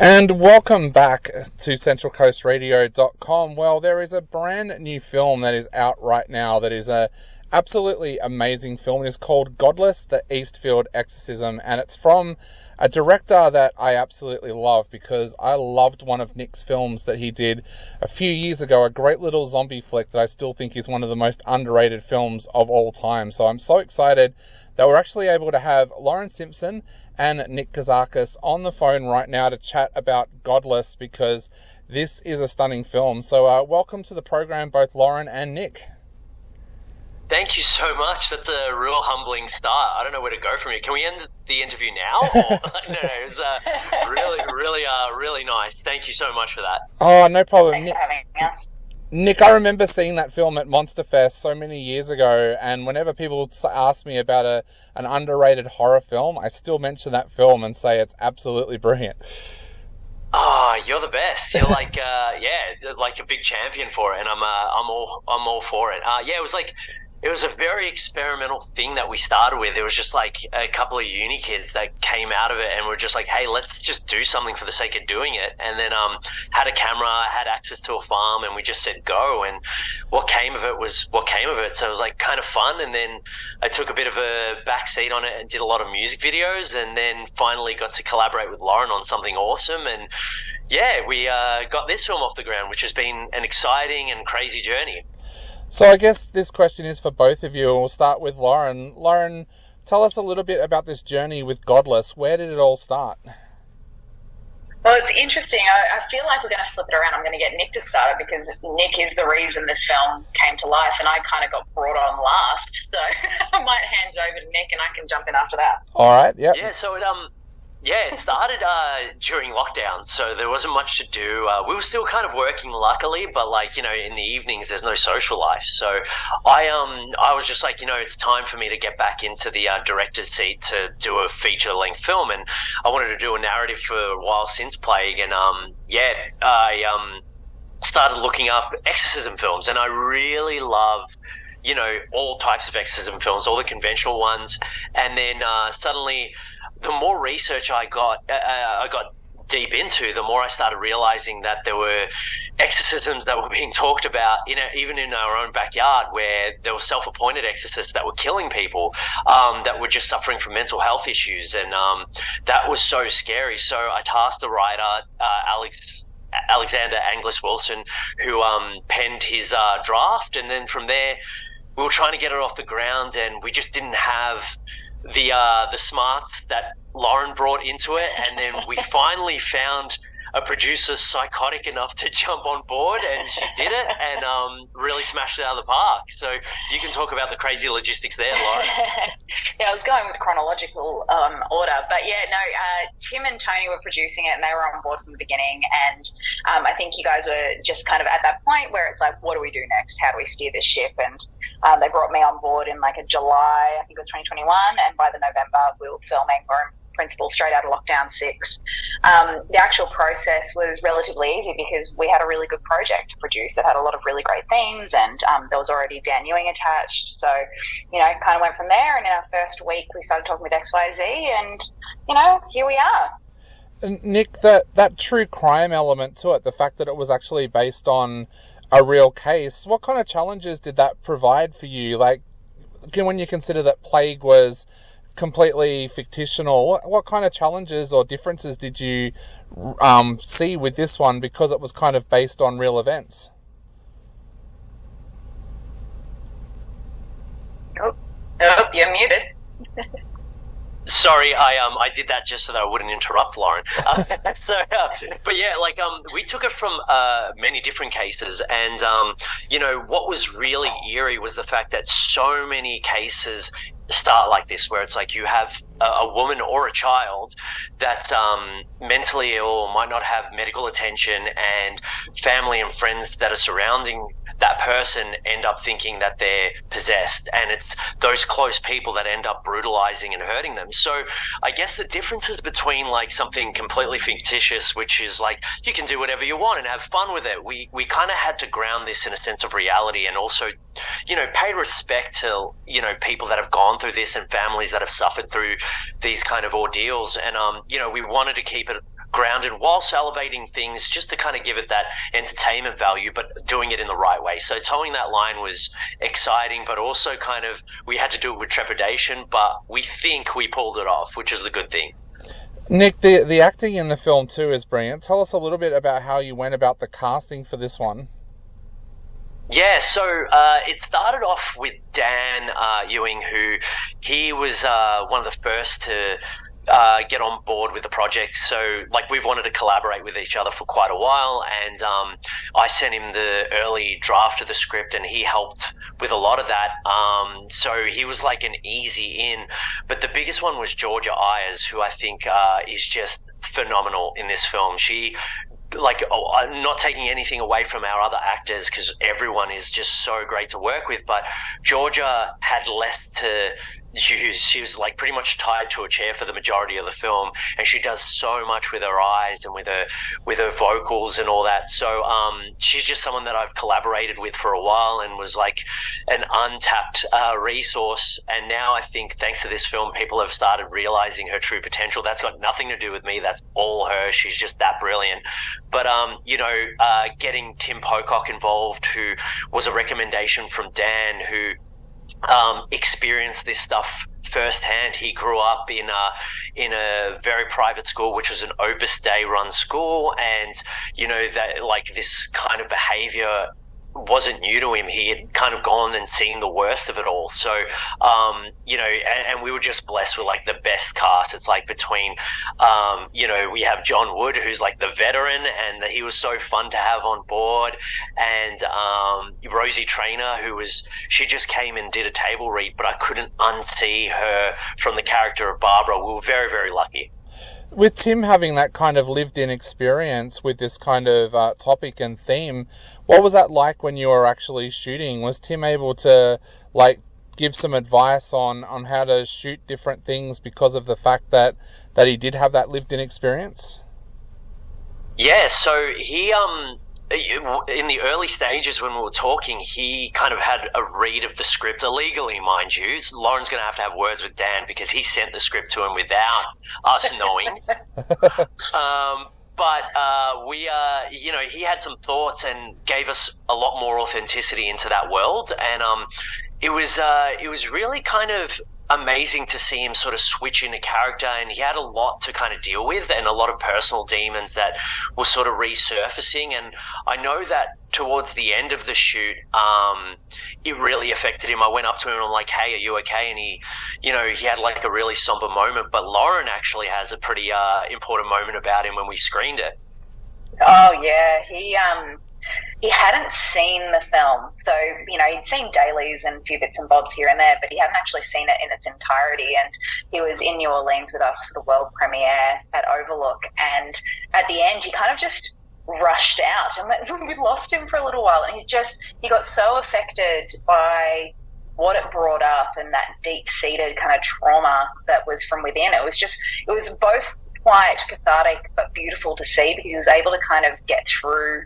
And welcome back to centralcoastradio.com. Well, there is a brand new film that is out right now that is a absolutely amazing film. It is called Godless, the EASTFIELD Exorcism, and it's from a director that I absolutely love because I loved one of Nick's films that he did a few years ago, a great little zombie flick that I still think is one of the most underrated films of all time. So I'm so excited that we're actually able to have Lauren Simpson and Nick Kozakis on the phone right now to chat about Godless because this is a stunning film. So welcome to the program, both Lauren and Nick. Thank you so much. That's a real humbling start. I don't know where to go from here. Can we end the interview now? Or? No, it was really nice. Thank you so much for that. Oh, no problem. Thanks for having us. Nick, I remember seeing that film at Monster Fest so many years ago, and whenever people ask me about an underrated horror film, I still mention that film and say it's absolutely brilliant. Oh, you're the best. You're like, like a big champion for it, and I'm all for it. It was a very experimental thing that we started with. It was just like a couple of uni kids that came out of it and were just like, hey, let's just do something for the sake of doing it. And then had a camera, had access to a farm, and we just said go. And what came of it was what came of it. So it was like kind of fun. And then I took a bit of a backseat on it and did a lot of music videos, and then finally got to collaborate with Lauren on something awesome. And yeah, we got this film off the ground, which has been an exciting and crazy journey. So I guess this question is for both of you. We'll start with Lauren. Lauren, tell us a little bit about this journey with Godless. Where did it all start? Well, it's interesting. I feel like we're going to flip it around. I'm going to get Nick to start it because Nick is the reason this film came to life, and I kind of got brought on last. So I might hand it over to Nick, and I can jump in after that. All right. Yep. Yeah. So it started during lockdown, so there wasn't much to do. We were still kind of working, luckily, but in the evenings there's no social life. So I was just like, it's time for me to get back into the director's seat to do a feature-length film, and I wanted to do a narrative for a while since Plague, and I started looking up exorcism films, and I really love all types of exorcism films, all the conventional ones, and then suddenly, the more research I got deep into, the more I started realizing that there were exorcisms that were being talked about, even in our own backyard, where there were self-appointed exorcists that were killing people, that were just suffering from mental health issues, and that was so scary. So I tasked the writer, Alexander Anglis Wilson, who penned his draft, and then from there we were trying to get it off the ground, and we just didn't have the smarts that Lauren brought into it, and then we finally found a producer psychotic enough to jump on board, and she did it and really smashed it out of the park. So you can talk about the crazy logistics there, Lauren. Yeah, I was going with chronological order, but Tim and Tony were producing it, and they were on board from the beginning, and I think you guys were just kind of at that point where it's like, what do we do next? How do we steer this ship? And they brought me on board in like a July, I think it was 2021, and by the November we were filming. We're in principle straight out of lockdown 6. The actual process was relatively easy because we had a really good project to produce that had a lot of really great themes, and there was already Dan Ewing attached. So, kind of went from there, and in our first week we started talking with XYZ, and, here we are. Nick, that true crime element to it, the fact that it was actually based on a real case, what kind of challenges did that provide for you? Like, when you consider that Plague was completely fictional, what kind of challenges or differences did you see with this one because it was kind of based on real events? Oh, you're muted. Sorry, I did that just so that I wouldn't interrupt Lauren. We took it from many different cases, and what was really eerie was the fact that so many cases start like this, where it's like you have a woman or a child that's mentally ill, might not have medical attention, and family and friends that are surrounding that person end up thinking that they're possessed, and it's those close people that end up brutalizing and hurting them. So I guess the differences between like something completely fictitious, which is like you can do whatever you want and have fun with it, we kind of had to ground this in a sense of reality, and also pay respect to people that have gone through this and families that have suffered through these kind of ordeals, and we wanted to keep it grounded while salivating things just to kind of give it that entertainment value, but doing it in the right way. So towing that line was exciting, but also kind of we had to do it with trepidation, but we think we pulled it off, which is the good thing. Nick, the acting in the film too is brilliant. Tell us a little bit about how you went about the casting for this one. Yeah, so it started off with Dan Ewing, who he was one of the first to get on board with the project. So, like, we've wanted to collaborate with each other for quite a while, and I sent him the early draft of the script, and he helped with a lot of that. So he was like an easy in. But the biggest one was Georgia Ayers, who I think is just phenomenal in this film. She, like, I'm not taking anything away from our other actors because everyone is just so great to work with, but Georgia had less to use. She was like pretty much tied to a chair for the majority of the film, and she does so much with her eyes and with her vocals and all that. So she's just someone that I've collaborated with for a while and was like an untapped resource, and now I think thanks to this film people have started realizing her true potential. That's got nothing to do with me, that's all her. She's just that brilliant. But getting Tim Pocock involved, who was a recommendation from Dan, who experienced this stuff firsthand. He grew up in a very private school, which was an Opus Dei run school, and that, like, this kind of behavior wasn't new to him. He had kind of gone and seen the worst of it all. So, and we were just blessed with like the best cast. It's like between, we have John Wood, who's like the veteran, and he was so fun to have on board, and Rosie Traynor, she just came and did a table read, but I couldn't unsee her from the character of Barbara. We were very, very lucky. With Tim having that kind of lived-in experience with this kind of topic and theme, what was that like when you were actually shooting? Was Tim able to, like, give some advice on how to shoot different things because of the fact that he did have that lived-in experience? Yeah, so he in the early stages when we were talking, he kind of had a read of the script illegally, mind you. Lauren's going to have words with Dan because he sent the script to him without us knowing. But he had some thoughts and gave us a lot more authenticity into that world, and it was really kind of amazing to see him sort of switch into character, and he had a lot to kind of deal with and a lot of personal demons that were sort of resurfacing. And I know that towards the end of the shoot, it really affected him. I went up to him and I'm like, "Hey, are you okay?" And he had like a really somber moment, but Lauren actually has a pretty important moment about him when we screened it. Oh yeah, he hadn't seen the film, so he'd seen dailies and a few bits and bobs here and there, but he hadn't actually seen it in its entirety. And he was in New Orleans with us for the world premiere at Overlook, and at the end he kind of just rushed out, and we lost him for a little while, and he got so affected by what it brought up and that deep-seated kind of trauma that was from within. It was both quite cathartic but beautiful to see, because he was able to kind of get through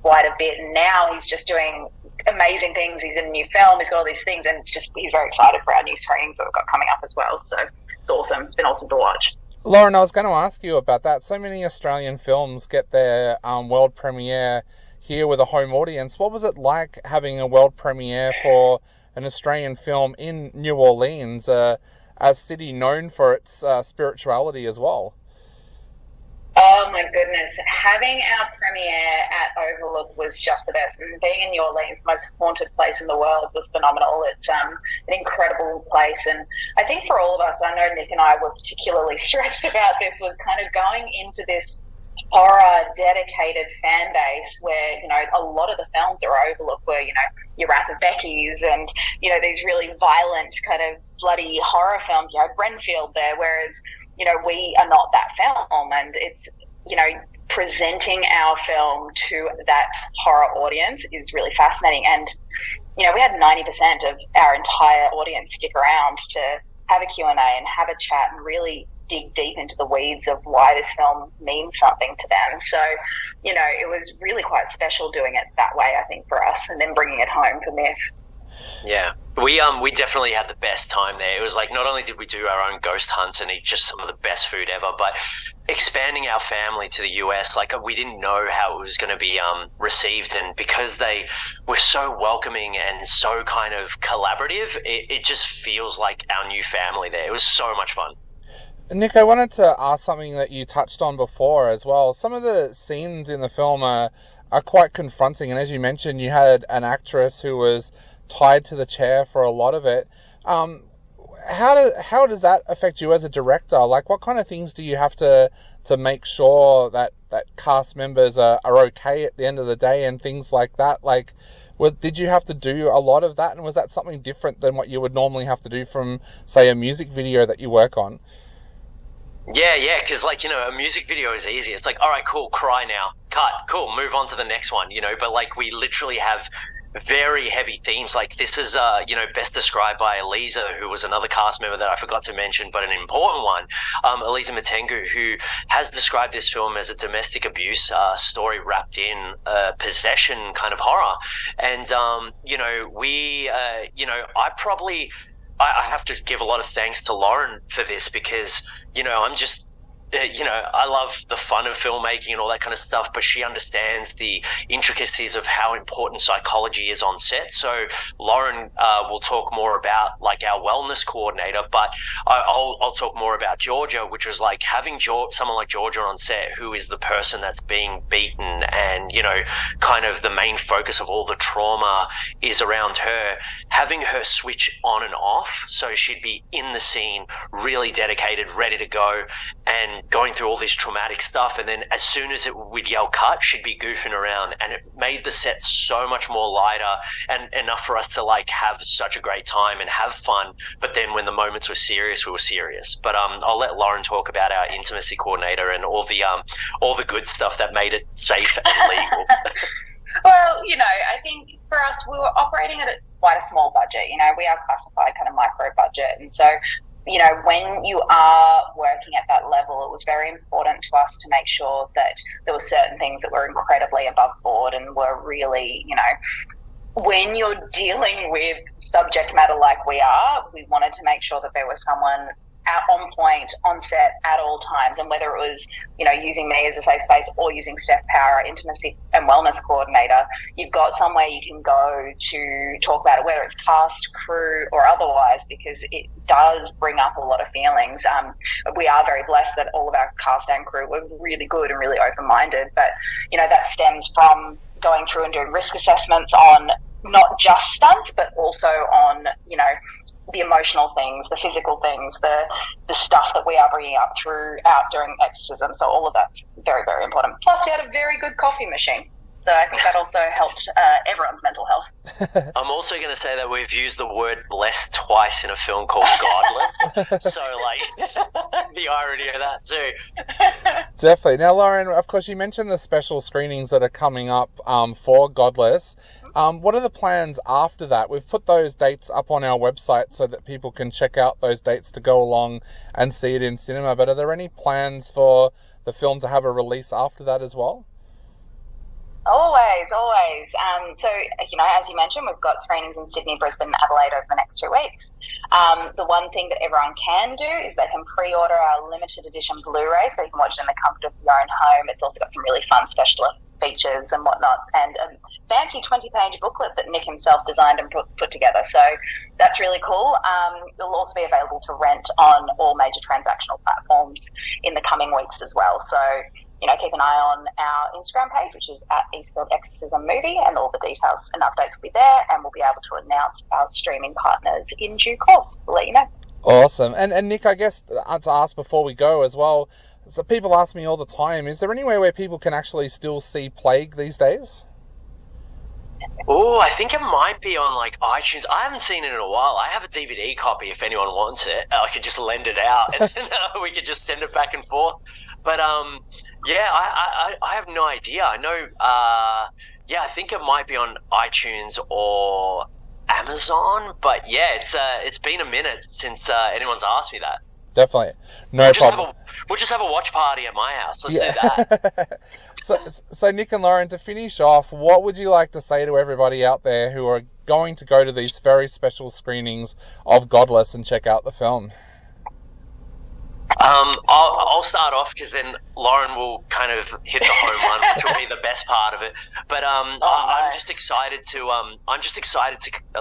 quite a bit, and now he's just doing amazing things. He's in a new film, he's got all these things, and he's very excited for our new screenings that we've got coming up as well. So it's awesome. It's been awesome to watch. Lauren, I was going to ask you about that. So many Australian films get their world premiere here with a home audience. What was it like having a world premiere for an Australian film in New Orleans, a city known for its spirituality as well? Oh my goodness. Having our premiere at Overlook was just the best. And being in New Orleans, the most haunted place in the world, was phenomenal. It's an incredible place. And I think for all of us, I know Nick and I were particularly stressed about this, was kind of going into this horror dedicated fan base where, a lot of the films that were Overlook were, your Wrath of Becky's and, these really violent kind of bloody horror films. You had Renfield there, whereas we are not that film, and it's, presenting our film to that horror audience is really fascinating. And, we had 90% of our entire audience stick around to have a Q&A and have a chat and really dig deep into the weeds of why this film means something to them. So, it was really quite special doing it that way, I think, for us, and then bringing it home for Myth. Yeah, we definitely had the best time there. It was like, not only did we do our own ghost hunts and eat just some of the best food ever, but expanding our family to the US, like, we didn't know how it was going to be received, and because they were so welcoming and so kind of collaborative, it just feels like our new family there. It was so much fun. Nick, I wanted to ask something that you touched on before as well. Some of the scenes in the film are quite confronting, and as you mentioned, you had an actress who was tied to the chair for a lot of it. How does that affect you as a director? Like, what kind of things do you have to make sure that cast members are okay at the end of the day and things like that? Like, did you have to do a lot of that, and was that something different than what you would normally have to do from, say, a music video that you work on? Yeah, because, like, a music video is easy. It's like, all right, cool, cry now, cut, cool, move on to the next one, but, like, we literally have very heavy themes. Like, this is, best described by Elisa, who was another cast member that I forgot to mention, but an important one, Elisa Matengu, who has described this film as a domestic abuse story wrapped in possession kind of horror. And, I have to give a lot of thanks to Lauren for this, because, I'm just, I love the fun of filmmaking and all that kind of stuff, but she understands the intricacies of how important psychology is on set. So Lauren will talk more about, like, our wellness coordinator, but I'll talk more about Georgia, which was like having someone like Georgia on set, who is the person that's being beaten, and, kind of the main focus of all the trauma is around her. Having her switch on and off, so she'd be in the scene, really dedicated, ready to go, and going through all this traumatic stuff, and then as soon as we'd yell cut, she'd be goofing around, and it made the set so much more lighter and enough for us to, like, have such a great time and have fun. But then when the moments were serious, we were serious. But I'll let Lauren talk about our intimacy coordinator and all the good stuff that made it safe and legal. Well, I think for us, we were operating at quite a small budget. We are classified kind of micro budget, and so, when you are working at that level, it was very important to us to make sure that there were certain things that were incredibly above board and were really, when you're dealing with subject matter like we are, we wanted to make sure that there was someone on point, on set at all times, and whether it was, using me as a safe space or using Steph Power, our intimacy and wellness coordinator, you've got somewhere you can go to talk about it, whether it's cast, crew, or otherwise, because it does bring up a lot of feelings. We are very blessed that all of our cast and crew were really good and really open-minded, but, that stems from going through and doing risk assessments on not just stunts, but also on, the emotional things, the physical things, the stuff that we are bringing up throughout during exorcism. So all of that's very, very important. Plus, we had a very good coffee machine. So I think that also helped everyone's mental health. I'm also going to say that we've used the word blessed twice in a film called Godless. So, like, the irony of that too. Definitely. Now, Lauren, of course, you mentioned the special screenings that are coming up for Godless. What are the plans after that? We've put those dates up on our website so that people can check out those dates to go along and see it in cinema. But are there any plans for the film to have a release after that as well? Always. So, as you mentioned, we've got screenings in Sydney, Brisbane, and Adelaide over the next 2 weeks. The one thing that everyone can do is they can pre-order our limited edition Blu-ray, so you can watch it in the comfort of your own home. It's also got some really fun special features and whatnot, and a fancy 20-page booklet that Nick himself designed and put together. So that's really cool. It'll also be available to rent on all major transactional platforms in the coming weeks as well. So, keep an eye on our Instagram page, which is at EASTFIELD EXORCISM Movie, and all the details and updates will be there, and we'll be able to announce our streaming partners in due course. We'll let you know. Awesome. And Nick, I guess to ask before we go as well, so people ask me all the time, is there anywhere where people can actually still see Plague these days? Oh, I think it might be on, like, iTunes. I haven't seen it in a while. I have a DVD copy if anyone wants it. I could just lend it out, and then we could just send it back and forth. But, yeah, I have no idea. I know, I think it might be on iTunes or Amazon. But, yeah, it's been a minute since anyone's asked me that. Definitely. No problem. We'll just have a watch party at my house. Let's do that. So Nick and Lauren, to finish off, what would you like to say to everybody out there who are going to go to these very special screenings of Godless and check out the film? I'll start off because then Lauren will kind of hit the home run, which will be the best part of it. But I'm just excited to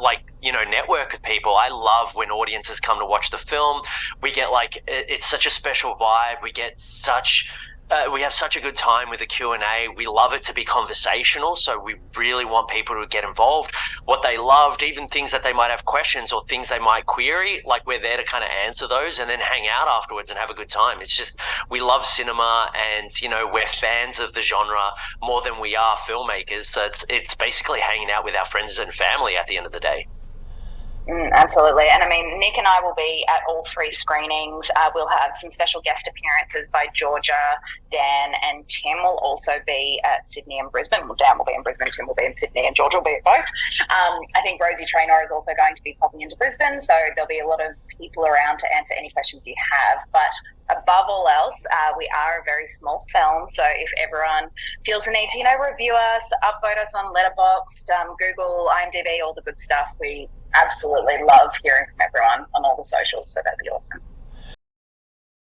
like, you know, network with people. I love when audiences come to watch the film. We get like, it's such a special vibe. We get such. We have such a good time with the Q&A. We love it to be conversational, so we really want people to get involved. What they loved, even things that they might have questions or things they might query, like we're there to kind of answer those and then hang out afterwards and have a good time. It's just, we love cinema and, you know, we're fans of the genre more than we are filmmakers. So it's basically hanging out with our friends and family at the end of the day. Absolutely. And I mean, Nick and I will be at all 3 screenings. We'll have some special guest appearances by Georgia, Dan, and Tim will also be at Sydney and Brisbane. Well, Dan will be in Brisbane, Tim will be in Sydney, and Georgia will be at both. I think Rosie Traynor is also going to be popping into Brisbane, so there'll be a lot of people around to answer any questions you have. But above all else, we are a very small film, so if everyone feels the need to, you know, review us, upvote us on Letterboxd, Google, IMDb, all the good stuff, we absolutely love hearing from everyone on all the socials, so that'd be awesome.